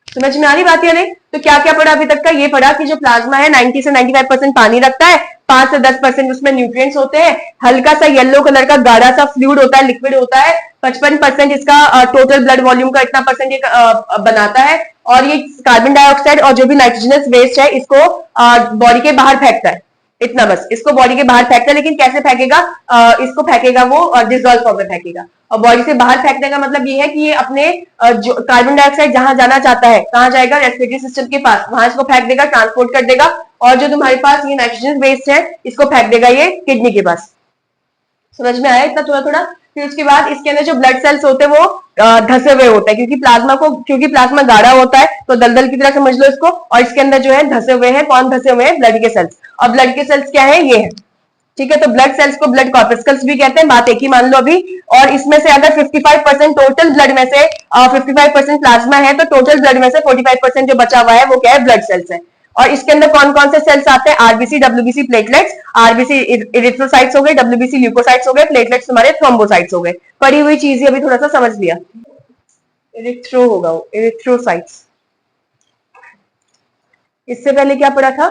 समझ में आ रही बात या नहीं? तो क्या क्या पढ़ा अभी तक का? ये पढ़ा कि जो प्लाज्मा है 90 से 95% पानी रखता है, 5 से 10% उसमें न्यूट्रिएंट्स होते हैं, हल्का सा येलो कलर का गाढ़ा सा फ्लूइड होता है, लिक्विड होता है, 55% इसका टोटल ब्लड वॉल्यूम का इतना परसेंट ये बनाता है, और ये कार्बन डाइऑक्साइड और जो भी नाइट्रोजनस वेस्ट है, इसको बॉडी के बाहर फेंकता है। इतना बस, इसको बॉडी के बाहर फेंकता है, लेकिन कैसे फेंकेगा? इसको फेंकेगा वो डिजोल्व फॉर्म में फेंकेगा। और बॉडी से बाहर फेंकने का मतलब ये है कि ये अपने जो कार्बन डाइऑक्साइड जहां जाना चाहता है, कहां जाएगा? रेस्पिरेटरी सिस्टम के पास, वहां इसको फेंक देगा, ट्रांसपोर्ट कर देगा, और जो तुम्हारे पास ये नाइट्रोजन वेस्ट है, इसको फेंक देगा ये किडनी के पास। समझ में आया इतना थोड़ा थोड़ा? फिर उसके बाद इसके अंदर जो ब्लड सेल्स होते हैं वो धसे हुए होते हैं, क्योंकि प्लाज्मा गाढ़ा होता है, तो दलदल की तरह समझ लो इसको, और इसके अंदर जो है धसे हुए हैं। कौन धसे हुए हैं? ब्लड के सेल्स। और ब्लड के सेल्स क्या है? ये है, ठीक है। तो ब्लड सेल्स को ब्लड कॉर्पस्कल्स भी कहते हैं, बात एक ही मान लो अभी। और इसमें से अगर 55% टोटल ब्लड में से 55% प्लाज्मा है, तो टोटल ब्लड में से 45% जो बचा हुआ है वो क्या है? ब्लड सेल्स है। और इसके अंदर कौन कौन से सेल्स आते हैं? RBC, WBC, platelets. RBC erythrocytes हो गए, डब्ल्यूबीसी ल्यूकोसाइट्स हो गए, प्लेटलेट्स तुम्हारे थ्रोम्बोसाइट्स हो गए। पड़ी हुई चीज ही अभी थोड़ा सा समझ लिया। इरिथ्रो होगा वो, इरिथ्रोसाइट्स। इससे पहले क्या पढ़ा था?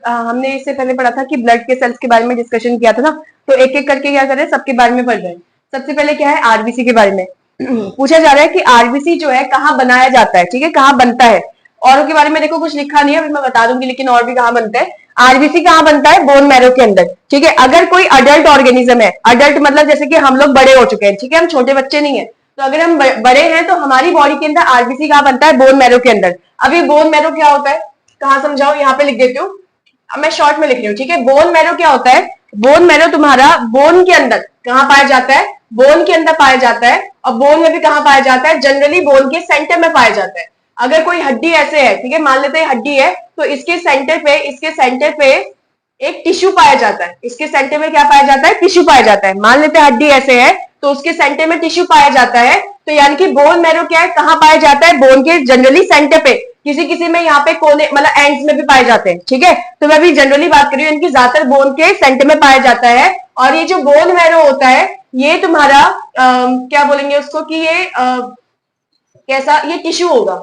हमने इससे पहले पढ़ा था कि ब्लड के सेल्स के बारे में डिस्कशन किया था ना, तो एक एक करके क्या करें, सबके बारे में पढ़ रहे हैं। सबसे पहले क्या है? आरबीसी के बारे में पूछा जा रहा है कि आरबीसी जो है कहाँ बनाया जाता है, ठीक है, कहाँ बनता है? औरों के बारे में देखो कुछ लिखा नहीं है, अभी मैं बता दूंगी, लेकिन और भी कहाँ बनते हैं। आरबीसी कहाँ बनता है? बोन मैरो के अंदर, ठीक है। अगर कोई अडल्ट ऑर्गेनिज्म है, अडल्ट मतलब जैसे कि हम लोग बड़े हो चुके हैं, ठीक है, हम छोटे बच्चे नहीं है, तो अगर हम बड़े हैं तो हमारी बॉडी के अंदर आरबीसी कहाँ बनता है? बोन मैरो के अंदर। अब ये बोन मैरो क्या होता है, कहाँ समझाओ, यहाँ पे लिख देती हूँ, अब मैं शॉर्ट में लिख रही हूँ, ठीक है। बोन मैरो क्या होता है? बोन मैरो तुम्हारा बोन के अंदर कहाँ पाया जाता है? बोन के अंदर पाया जाता है। और बोन में भी कहाँ पाया जाता है? जनरली बोन के सेंटर में पाया जाता है। अगर कोई हड्डी ऐसे है, ठीक है, मान लेते हैं हड्डी है, तो इसके सेंटर पे एक टिश्यू पाया जाता है। इसके सेंटर में क्या पाया जाता है? टिश्यू पाया जाता है। मान लेते हैं हड्डी ऐसे है, तो उसके सेंटर में टिश्यू पाया जाता है। तो यानी कि बोन मैरो क्या है, कहाँ पाया जाता है? बोन के जनरली सेंटर पे, किसी किसी में यहाँ पे कोने मतलब एंड्स में भी पाए जाते हैं, ठीक है। तो मैं भी जनरली बात कर रही हूँ, इनकी ज्यादातर बोन के सेंटर में पाया जाता है। और ये जो बोन मैरो होता है, ये तुम्हारा क्या बोलेंगे उसको कि ये कैसा, ये टिश्यू होगा।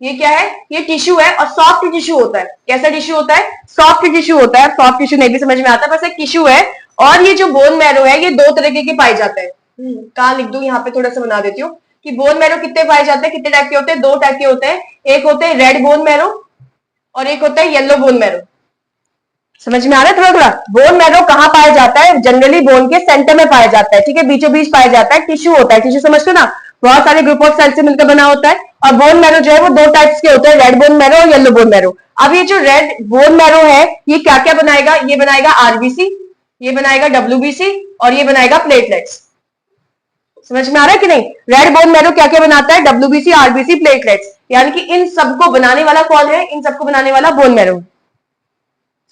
ये क्या है? ये टिश्यू है, और सॉफ्ट टिश्यू होता है। कैसा टिश्यू होता है? सॉफ्ट टिश्यू होता है। सॉफ्ट टिश्यू नहीं भी समझ में आता है, बस एक टिश्यू है। और ये जो बोन मैरो है, ये दो तरीके के पाए जाते हैं। कहाँ लिख दूं, यहाँ पे थोड़ा सा बना देती हूँ कि बोन मैरो कितने पाए जाते हैं, कितने टाइप के होते हैं? दो टाइप के होते हैं। एक होते हैं रेड बोन मैरो और एक होता है येलो बोन मैरो। समझ में आ रहा है थोड़ा थोड़ा? बोन मैरो कहाँ पाया जाता है? जनरली बोन के सेंटर में पाया जाता है, ठीक है, बीचों बीच पाया जाता है। टिश्यू होता है, टिश्यू समझते हो ना, बहुत सारे ग्रुप ऑफ सेल से मिलकर बना होता है। और बोन मैरो जो है वो दो टाइप्स के होते हैं, रेड बोन मैरो और येलो बोन मैरो। अब ये जो रेड बोन मैरो है, ये क्या क्या बनाएगा? ये बनाएगा आरबीसी, ये बनाएगा डब्ल्यूबीसी, और ये बनाएगा प्लेटलेट्स। समझ में आ रहा है कि नहीं? रेड बोन मैरो क्या क्या बनाता है? WBC, RBC, platelets. यानी कि इन सबको बनाने वाला कौन है? इन सबको बनाने वाला बोन मैरो।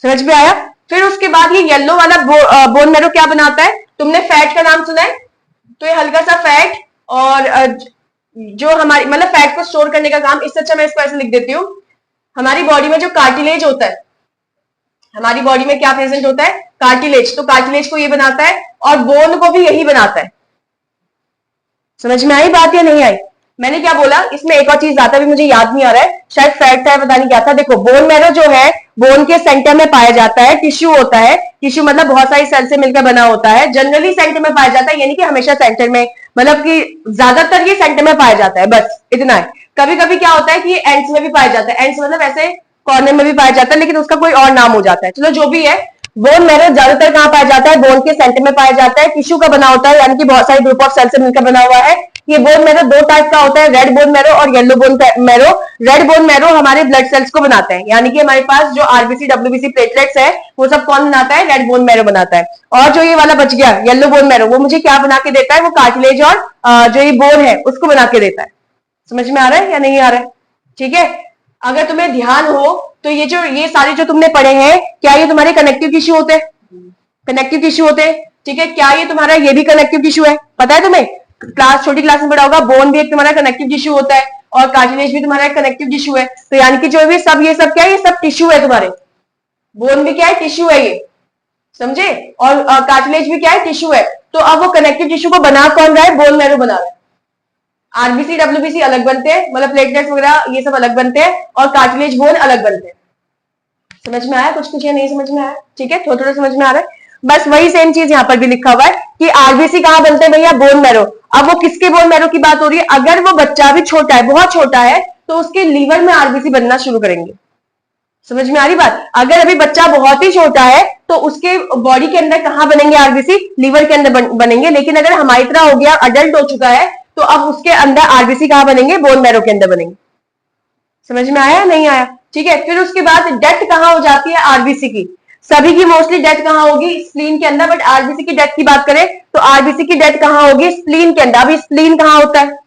समझ में आया? फिर उसके बाद ये येलो वाला बोन मैरो क्या बनाता है? तुमने फैट का नाम सुना है? तो ये हल्का सा फैट और जो हमारी मतलब फैट को स्टोर करने का काम, इससे अच्छा मैं इसको ऐसे लिख देती हूँ, हमारी बॉडी में जो कार्टिलेज होता है, हमारी बॉडी में क्या प्रेजेंट होता है? कार्टिलेज। तो कार्टिलेज को ये बनाता है, और बोन को भी यही बनाता है। समझ में आई बात या नहीं आई? मैंने क्या बोला, इसमें एक और चीज आता भी मुझे याद नहीं आ रहा है, शायद फैट था, पता नहीं क्या था। देखो, बोन मैरो जो है बोन के सेंटर में पाया जाता है, टिश्यू होता है, टिश्यू मतलब बहुत सारी सेल से मिलकर बना होता है, जनरली सेंटर में पाया जाता है, यानी कि हमेशा सेंटर में, मतलब कि ज्यादातर ये सेंटर में पाया जाता है, बस इतना है। कभी कभी क्या होता है कि ये एंड्स में भी पाया जाता है, एंड्स मतलब ऐसे कॉर्नर में भी पाया जाता है, लेकिन उसका कोई और नाम हो जाता है। चलो जो भी है, बोन मैरो ज्यादातर कहाँ पाया जाता है? बोन के सेंटर में पाया जाता है, टिश्यू का बना होता है, यानी कि बहुत सारे ग्रुप ऑफ सेल से मिलकर बना हुआ है। ये बोन मैरो दो टाइप का होता है, रेड बोन मैरो और yellow bone marrow. Red bone marrow हमारे ब्लड सेल्स को बनाता है, यानी कि हमारे पास जो आरबीसी, डब्ल्यूबीसी, प्लेटलेट्स है, वो सब कौन बनाता है? रेड बोन मैरो बनाता है। और जो ये वाला बच गया येलो बोन मैरो, वो मुझे क्या बना के देता है? वो कार्टिलेज और जो ये बोन है उसको बना के देता है। समझ में आ रहा है या नहीं आ रहा है? ठीक है, अगर तुम्हें ध्यान हो तो ये सारे जो तुमने पढ़े हैं, क्या ये तुम्हारे कनेक्टिव टिश्यू होते हैं? कनेक्टिव टिश्यू होते हैं, ठीक है। क्या ये तुम्हारा ये भी कनेक्टिव टिश्यू है? पता है तुम्हें? छोटी क्लास में पढ़ा होगा, बोन भी एक तुम्हारा कनेक्टिव टिश्यू होता है, और कार्टिलेज भी तुम्हारा एक कनेक्टिव टिश्यू है। तो यानी कि जो भी ये सब क्या है? ये सब टिश्यू है तुम्हारे। बोन भी क्या है? टिश्यू है ये, समझे? और कार्टिलेज भी क्या है? टिश्यू है। तो अब वो कनेक्टिव टिश्यू को बना कौन रहा है? बोन मैरो बना रहा है। आरबीसी, डब्ल्यूबीसी अलग बनते हैं, मतलब प्लेटलेट्स वगैरह ये सब अलग बनते हैं, और कार्टिलेज, बोन अलग बनते हैं। समझ में आया? कुछ कुछ या नहीं समझ में आया? ठीक है, थोड़ा थोड़ा समझ में आ रहा है। बस वही सेम चीज यहाँ पर भी लिखा हुआ है कि आरबीसी कहाँ बनते हैं भैया? Bone marrow. अब वो किसके बोन मैरो की बात हो रही है? अगर वो बच्चा भी छोटा है, बहुत छोटा है, तो उसके लीवर में आरबीसी बनना शुरू करेंगे। समझ में आ रही बात? अगर अभी बच्चा बहुत ही छोटा है तो उसके बॉडी के अंदर कहाँ बनेंगे आरबीसी? लीवर के अंदर बनेंगे। लेकिन अगर हमारी तरह हो गया, अडल्ट हो चुका है, तो अब उसके अंदर आरबीसी कहाँ बनेंगे? बोन मैरो के अंदर बनेंगे। समझ में आया नहीं आया? ठीक है, फिर उसके बाद डेथ कहाँ हो जाती है आरबीसी की? सभी की मोस्टली डेथ कहाँ होगी? स्प्लीन के अंदर। बट आरबीसी की डेथ की बात करें तो आरबीसी की डेथ कहाँ होगी? स्प्लीन के अंदर। अभी स्प्लीन कहाँ होता है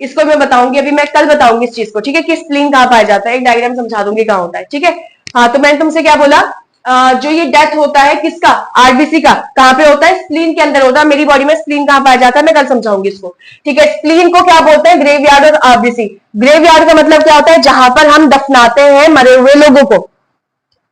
इसको मैं बताऊंगी, अभी मैं कल बताऊंगी इस चीज को, ठीक है, कि स्प्लीन कहाँ पाया जाता है, एक डायग्राम समझा दूंगी कहाँ होता है, ठीक है। हाँ, तो मैंने तुमसे क्या बोला, जो ये डेथ होता है किसका? आरबीसी का, कहाँ पे होता है? स्प्लीन के अंदर होता है। मेरी बॉडी में स्प्लीन कहाँ पाया जाता है, मैं कल समझाऊंगी इसको, ठीक है। स्प्लीन को क्या बोलते हैं? ग्रेवयार्ड और आरबीसी। ग्रेवयार्ड का मतलब क्या होता है? जहां पर हम दफनाते हैं मरे हुए लोगों को।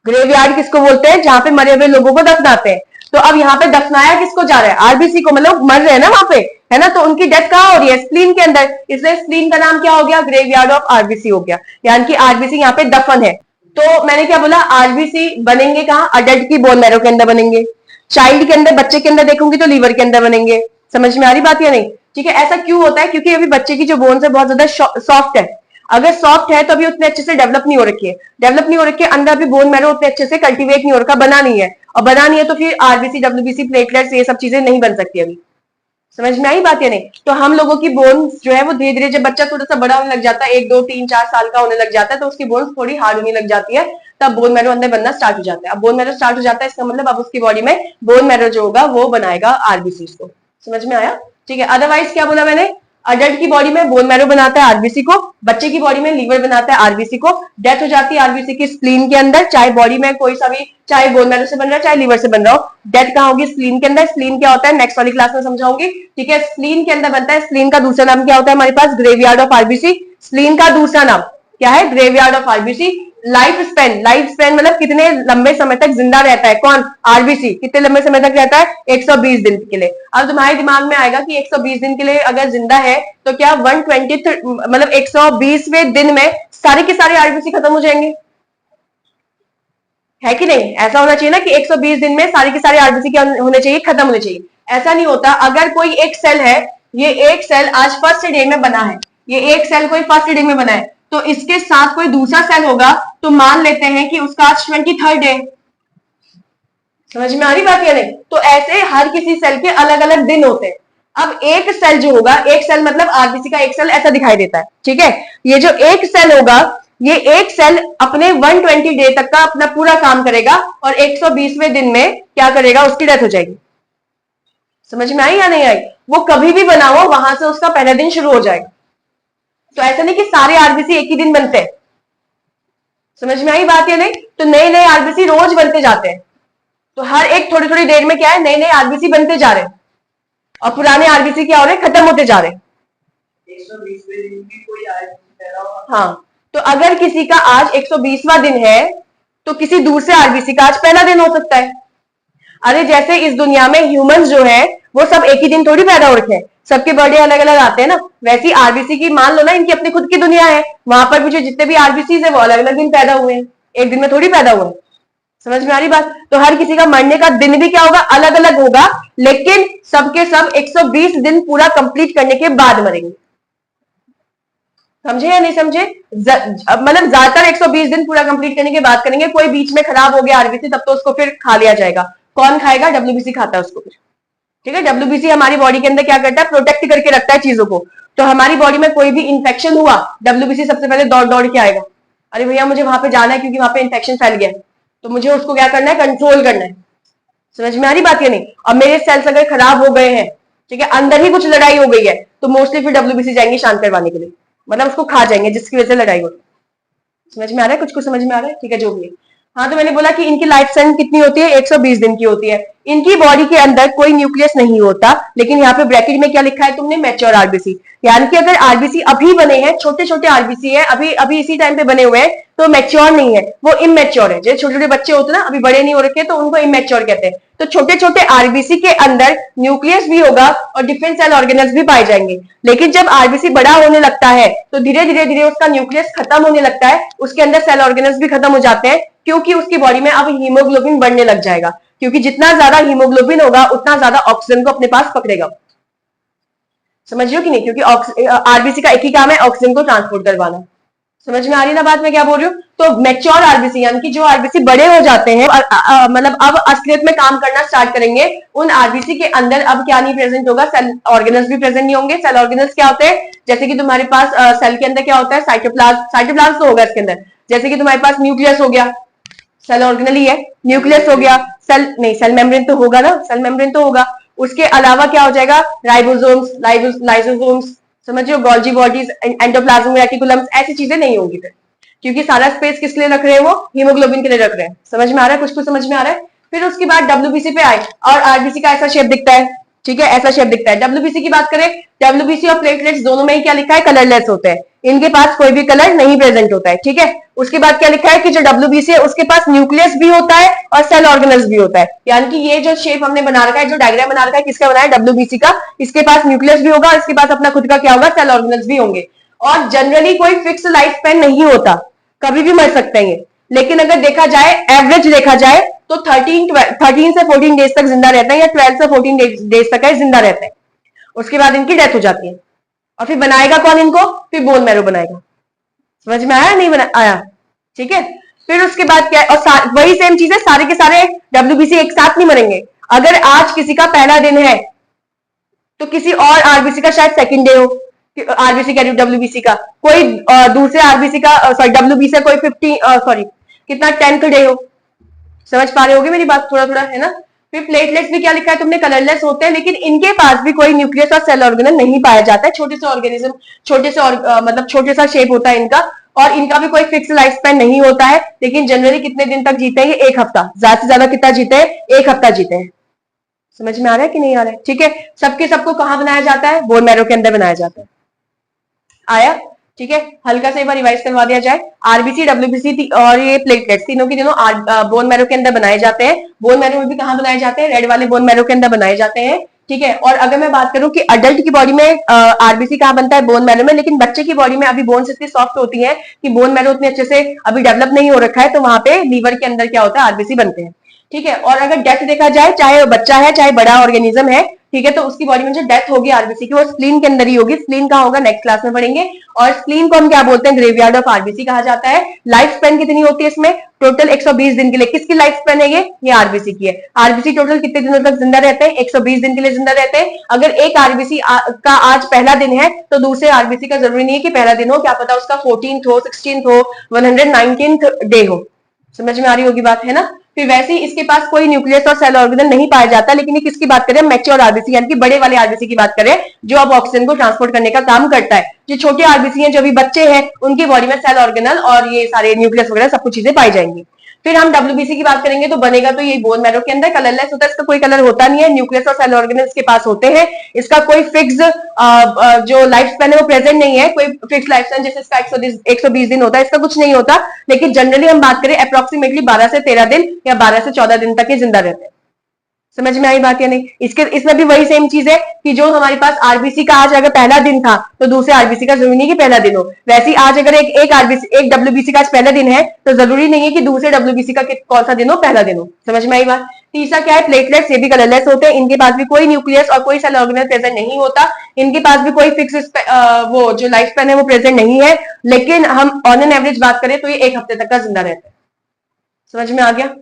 ग्रेवयार्ड किसको बोलते हैं? जहां पे मरे हुए लोगों को दफनाते हैं। तो अब यहाँ पे दफनाया किसको जा रहा है? आरबीसी को, मतलब मर रहे हैं ना वहां पे, है ना। तो उनकी डेथ कहाँ हो रही है? स्प्लीन के अंदर। इसलिए स्प्लीन का नाम क्या हो गया? ग्रेवयार्ड ऑफ आरबीसी हो गया, यानी कि आरबीसी यहाँ पे दफन है। तो मैंने क्या बोला, आरबीसी बनेंगे कहाँ? अडल्ट की बोन मैरो के अंदर बनेंगे। चाइल्ड के अंदर, बच्चे के अंदर देखूंगी तो लीवर के अंदर बनेंगे। समझ में आ रही बात या नहीं? ठीक है, ऐसा क्यों होता है? क्योंकि अभी बच्चे की जो बोन्स है बहुत ज्यादा सॉफ्ट है। अगर सॉफ्ट है तो अभी उतने अच्छे से डेवलप नहीं हो रखी है, डेवलप नहीं हो रखी है, अंदर अभी बोन मैरो उतने अच्छे से कल्टीवेट नहीं हो रखा, बना नहीं है, और बना नहीं है तो फिर आरबीसी, डब्ल्यूबीसी, प्लेटलेट्स, ये सब चीजें नहीं बन सकती अभी। समझ में आई बात या नहीं? तो हम लोगों की बोन्स जो है वो धीरे धीरे, जब बच्चा थोड़ा सा बड़ा होने लग जाता है, 1 2 3 4 साल का होने लग जाता है, तो उसकी बोन्स थोड़ी हार्ड होने लग जाती है, तब बोन मैरो अंदर बनना स्टार्ट हो जाता है। अब बोन मैरो स्टार्ट हो जाता है, इसका मतलब अब उसकी बॉडी में बोन मैरो जो होगा वो बनाएगा आरबीसी को। समझ में आया? ठीक है। अदरवाइज क्या बोला मैंने? अडल्ट की बॉडी में बोन मैरो बनाता है आरबीसी को, बच्चे की बॉडी में लीवर बनाता है आरबीसी को। डेथ हो जाती है आरबीसी की स्प्लीन के अंदर, चाहे बॉडी में कोई सा भी, चाहे बोन मैरो से बन रहा है चाहे लीवर से बन रहा हो, डेथ कहाँ होगी? स्प्लीन के अंदर। स्प्लीन क्या होता है नेक्स्ट वाली क्लास में समझाऊंगी, ठीक है। स्प्लीन के अंदर बनता है। स्प्लीन का दूसरा नाम क्या होता है हमारे पास? Graveyard of RBC. स्प्लीन का दूसरा नाम क्या है? Graveyard of RBC. Life span, life span मतलब कितने लंबे समय तक जिंदा रहता है कौन? आरबीसी। कितने लंबे समय तक रहता है? 120 दिन के लिए। अब तुम्हारे दिमाग में आएगा कि 120 दिन के लिए अगर जिंदा है तो क्या 120 मतलब 120वें दिन में सारे के सारे आरबीसी खत्म हो जाएंगे? है कि नहीं? ऐसा होना चाहिए ना कि 120 दिन में सारे के सारे आरबीसी क्या होने चाहिए? खत्म होने चाहिए। ऐसा नहीं होता। अगर कोई एक सेल है, ये एक सेल आज फर्स्ट डे में बना है, ये एक सेल कोई फर्स्ट डे में बना है, तो इसके साथ कोई दूसरा सेल होगा तो मान लेते हैं कि उसका आज 23rd डे। समझ में आ रही बात या नहीं? तो ऐसे हर किसी सेल के अलग अलग दिन होते हैं। अब एक सेल जो होगा, एक सेल मतलब आरबीसी का एक सेल ऐसा दिखाई देता है, ठीक है। ये जो एक सेल होगा, ये एक सेल अपने 120 डे तक का अपना पूरा काम करेगा और 120वें दिन में क्या करेगा? उसकी डेथ हो जाएगी। समझ में आई या नहीं आई? वो कभी भी बना हो वहां से उसका पहला दिन शुरू हो जाएगा। तो ऐसा नहीं कि सारे आरबीसी एक ही दिन बनते हैं। समझ में आई बात या नहीं? तो नए नए आरबीसी रोज बनते जाते हैं। तो हर एक थोड़ी थोड़ी देर में क्या है? नए नए आरबीसी बनते जा रहे हैं और पुराने आरबीसी क्या हो रहे हैं? खत्म होते जा रहे हैं। 120 दिन भी कोई आरबीसी। हाँ, तो अगर किसी का आज 120वां दिन है तो किसी दूसरे आरबीसी का आज पहला दिन हो सकता है। अरे जैसे इस दुनिया में ह्यूमंस जो है वो सब एक ही दिन थोड़ी पैदा हो रखे हैं, सबके बर्थडे अलग अलग आते हैं ना। वैसी आरबीसी की मान लो ना, इनकी अपनी खुद की दुनिया है, वहां पर भी जो जितने भी आरबीसी है वो अलग अलग दिन पैदा हुए हैं, एक दिन में थोड़ी पैदा हुए हैं। समझ में आ रही बात? तो हर किसी का मरने का दिन भी क्या होगा? अलग अलग होगा, लेकिन सबके सब 120 दिन पूरा कंप्लीट करने के बाद मरेंगे। समझे या नहीं समझे? मतलब ज्यादातर 120 दिन पूरा कंप्लीट करने के बाद करेंगे। कोई बीच में खराब हो गया आरबीसी तब तो उसको फिर खा लिया जाएगा। कौन खाएगा? डब्ल्यूबीसी खाता है उसको फिर, ठीक है। डब्ल्यूबीसी हमारी बॉडी के अंदर क्या करता है? प्रोटेक्ट करके रखता है चीजों को। तो हमारी बॉडी में कोई भी इंफेक्शन हुआ, डब्ल्यूबीसी सबसे पहले दौड़ दौड़ के आएगा, अरे भैया मुझे वहां पे जाना है क्योंकि वहां पे इंफेक्शन फैल गया, तो मुझे उसको क्या करना है? कंट्रोल करना है। समझ में आ रही बात या नहीं? और मेरे सेल्स अगर खराब हो गए हैं, ठीक है, अंदर ही कुछ लड़ाई हो गई है, तो मोस्टली फिर डब्ल्यूबीसी जाएंगे शांत करवाने के लिए, मतलब उसको खा जाएंगे जिसकी वजह से लड़ाई हो। समझ में आ रहा है? कुछ समझ में आ रहा है? ठीक है, जो भी है। हाँ, तो मैंने बोला कि इनकी लाइफ स्पैन कितनी होती है? 120 दिन की होती है। इनकी बॉडी के अंदर कोई न्यूक्लियस नहीं होता, लेकिन यहाँ पे ब्रैकेट में क्या लिखा है तुमने? Mature RBC. यानी कि अगर आरबीसी अभी बने हैं, छोटे छोटे आरबीसी है, अभी अभी इसी टाइम पे बने हुए हैं, तो मैच्योर नहीं है, वो इमेच्योर है। जैसे छोटे छोटे बच्चे होते हैं ना, अभी बड़े नहीं हो रखे, तो उनको इमेच्योर कहते हैं। तो छोटे छोटे आरबीसी के अंदर न्यूक्लियस भी होगा और डिफरेंट सेल ऑर्गेनल्स भी पाए जाएंगे। लेकिन जब आरबीसी बड़ा होने लगता है तो धीरे धीरे धीरे उसका न्यूक्लियस खत्म होने लगता है, उसके अंदर सेल ऑर्गेनल्स भी खत्म हो जाते हैं, क्योंकि उसकी बॉडी में अब हीमोग्लोबिन बढ़ने लग जाएगा। क्योंकि जितना ज्यादा हीमोग्लोबिन होगा उतना ज्यादा ऑक्सीजन को अपने पास पकड़ेगा। समझ रहे हो कि नहीं? क्योंकि आरबीसी का एक ही काम है, ऑक्सीजन को ट्रांसपोर्ट करवाना। समझ में आ रही ना बात मैं क्या बोल रही हूँ? तो मैच्योर आरबीसी यानी कि जो आरबीसी बड़े हो जाते हैं, मतलब अब असलियत में काम करना स्टार्ट करेंगे, उन आरबीसी के अंदर अब क्या नहीं प्रेजेंट होगा? सेल ऑर्गेनल्स भी प्रेजेंट नहीं होंगे। सेल ऑर्गेनल्स क्या होते हैं? जैसे कि तुम्हारे पास सेल के अंदर क्या होता है? साइटोप्लाज्म। साइटोप्लाज्म तो होगा इसके अंदर। जैसे कि तुम्हारे पास न्यूक्लियस हो गया, सेल ऑर्गेनल ही है, न्यूक्लियस हो गया, सेल नहीं, सेल मेम्ब्रेन तो होगा ना, सेल मेम्ब्रेन तो होगा। उसके अलावा क्या हो जाएगा? राइबोसोम्स, लाइसोसोम्स, समझिए, गोल्जी बॉडीज, एंडोप्लाज्मिक रेटिकुलम्स, ऐसी चीजें नहीं होंगी फिर, क्योंकि सारा स्पेस किस लिए रख रहे हैं? वो हीमोग्लोबिन के लिए रख रहे हैं। समझ में आ रहा है? कुछ समझ में आ रहा है? फिर उसके बाद डब्ल्यूबीसी पे आए और आरबीसी का ऐसा शेप दिखता है, ठीक है, ऐसा शेप दिखता है। डब्ल्यूबीसी की बात करें, डब्ल्यूबीसी और प्लेटलेट्स दोनों में ही क्या लिखा है? कलरलेस होते हैं, इनके पास कोई भी कलर नहीं प्रेजेंट होता है, ठीक है। उसके बाद क्या लिखा है कि जो डब्ल्यूबीसी है उसके पास न्यूक्लियस भी होता है और सेल ऑर्गेनल्स भी होता है। यानी कि ये जो शेप हमने बना रखा है, जो डायग्राम बना रखा है, किसका बना है? डब्ल्यूबीसी का। इसके पास न्यूक्लियस भी होगा और इसके पास अपना खुद का क्या होगा? सेल ऑर्गेनल्स भी होंगे। और जनरली कोई फिक्स लाइफ स्पैन नहीं होता, कभी भी मर सकते हैं। लेकिन अगर देखा जाए, एवरेज देखा जाए तो 13 से 14 डेज तक जिंदा रहता है, या 12 से 14 डेज तक है जिंदा रहता है। उसके बाद इनकी डेथ हो जाती है। और फिर बनाएगा कौन इनको? फिर बोन मैरो बनाएगा। समझ में आया? नहीं बना आया? ठीक है। फिर उसके बाद क्या है, और वही सेम चीज है, सारे के सारे डब्ल्यूबीसी एक साथ नहीं बनेंगे। अगर आज किसी का पहला दिन है तो किसी और आरबीसी का शायद सेकंड डे हो, आरबीसी कह रही हूँ डब्ल्यूबीसी का, कोई दूसरे आरबीसी का सॉरी डब्ल्यूबीसी का कोई 50 सॉरी कितना 10th डे हो। समझ पा रहे होगे मेरी बात थोड़ा थोड़ा, है ना? फिर प्लेटलेट्स भी क्या लिखा है तुमने? कलरलेस होते हैं, लेकिन इनके पास भी कोई न्यूक्लियस और सेल ऑर्गेनल नहीं पाया जाता है। छोटे से ऑर्गेनिज्म, छोटे से मतलब छोटे सा शेप होता है इनका, और इनका भी कोई फिक्स लाइफ स्पैन नहीं होता है। लेकिन जनरली कितने दिन तक जीते हैं ये? 1 हफ्ता, ज्यादा से ज्यादा कितना जीते हैं? 1 हफ्ता जीते हैं। समझ में आ रहा है कि नहीं आ रहा है? ठीक है। सबके सबको कहां बनाया जाता है? बोन मैरो के अंदर बनाया जाता है। आया? ठीक है। हल्का से एक बार रिवाइज करवा दिया जाए। आरबीसी, डब्ल्यूबीसी और ये प्लेटलेट्स तीनों के तीनों बोन मैरो के अंदर बनाए जाते हैं। बोन मैरो में भी कहां बनाए जाते हैं? रेड वाले बोन मैरो के अंदर बनाए जाते हैं। ठीक है। और अगर मैं बात करूं कि अडल्ट की बॉडी में आरबीसी कहां बनता है? बोन मैरो में। लेकिन बच्चे की बॉडी में अभी बोन्स इतनी सॉफ्ट होती है कि बोन मैरो उतने अच्छे से अभी डेवलप नहीं हो रखा है, तो वहां पे लीवर के अंदर क्या होता है? आरबीसी बनते हैं। ठीक है। और अगर डेथ देखा जाए, चाहे बच्चा है चाहे बड़ा ऑर्गेनिज्म है, ठीक है, तो उसकी बॉडी में जो डेथ होगी आरबीसी की, वो स्प्लीन के अंदर ही होगी। स्प्लीन कहाँ होगा? नेक्स्ट क्लास में पढ़ेंगे। और स्प्लीन को हम क्या बोलते हैं? ग्रेवयार्ड ऑफ आरबीसी कहा जाता है। लाइफ स्पेन कितनी होती है इसमें? टोटल 120 दिन के लिए। किसकी लाइफ स्पेन है ये आरबीसी की है। आरबीसी टोटल कितने दिनों तक जिंदा रहते हैं? 120 दिन के लिए जिंदा रहते हैं। अगर एक आरबीसी का आज पहला दिन है, तो दूसरे आरबीसी का जरूरी नहीं है कि पहला दिन हो, क्या पता उसका 14th हो, 16th हो, 119th डे हो। समझ में आ रही होगी बात, है ना? फिर वैसे ही इसके पास कोई न्यूक्लियस और सेल ऑर्गेनल नहीं पाया जाता। लेकिन ये किसकी बात करें? मैच्योर आरबीसी, यानी कि बड़े वाले आरबीसी की बात करें, जो अब ऑक्सीजन को ट्रांसपोर्ट करने का काम करता है। जो छोटे आरबीसी हैं, जो भी बच्चे हैं, उनकी बॉडी में सेल ऑर्गेनल और ये सारे न्यूक्लियस वगैरह सब कुछ चीजें पाई जाएंगी। फिर हम डब्ल्यूबीसी की बात करेंगे तो बनेगा तो ये बोन मैरो के अंदर, कलरलेस होता है, इसका कोई कलर होता नहीं है। न्यूक्लियस और सेल ऑर्गेनल इसके पास होते हैं। इसका कोई फिक्स जो लाइफ स्पैन है वो प्रेजेंट नहीं है। कोई फिक्स लाइफ स्पैन जैसे इसका 120 दिन होता है, इसका कुछ नहीं होता। लेकिन जनरली हम बात करें अप्रोक्सीमेटली 12 से 13 दिन या 12 से 14 दिन तक ये जिंदा रहते हैं। समझ में आई बात या नहीं? इसमें भी वही सेम चीज है कि जो हमारे पास आरबीसी का आज अगर पहला दिन था, तो दूसरे आरबीसी का जरूरी नहीं कि पहला दिन हो। वैसे ही आज अगर एक आरबीसी, एक डब्ल्यूबीसी का आज पहला दिन है, तो जरूरी नहीं है कि दूसरे डब्ल्यूबीसी का कौन सा दिन हो? पहला दिन हो। समझ में आई बात? तीसरा क्या है? प्लेटलेट्स, ये भी कलरलेस होते हैं। इनके पास भी कोई न्यूक्लियस और कोई सेल ऑर्गेनल प्रेजेंट नहीं होता। इनके पास भी कोई फिक्स वो जो लाइफ स्पैन है वो प्रेजेंट नहीं है। लेकिन हम ऑन एन एवरेज बात करें तो ये 1 हफ्ते तक का जिंदा रहता है। समझ में आ गया?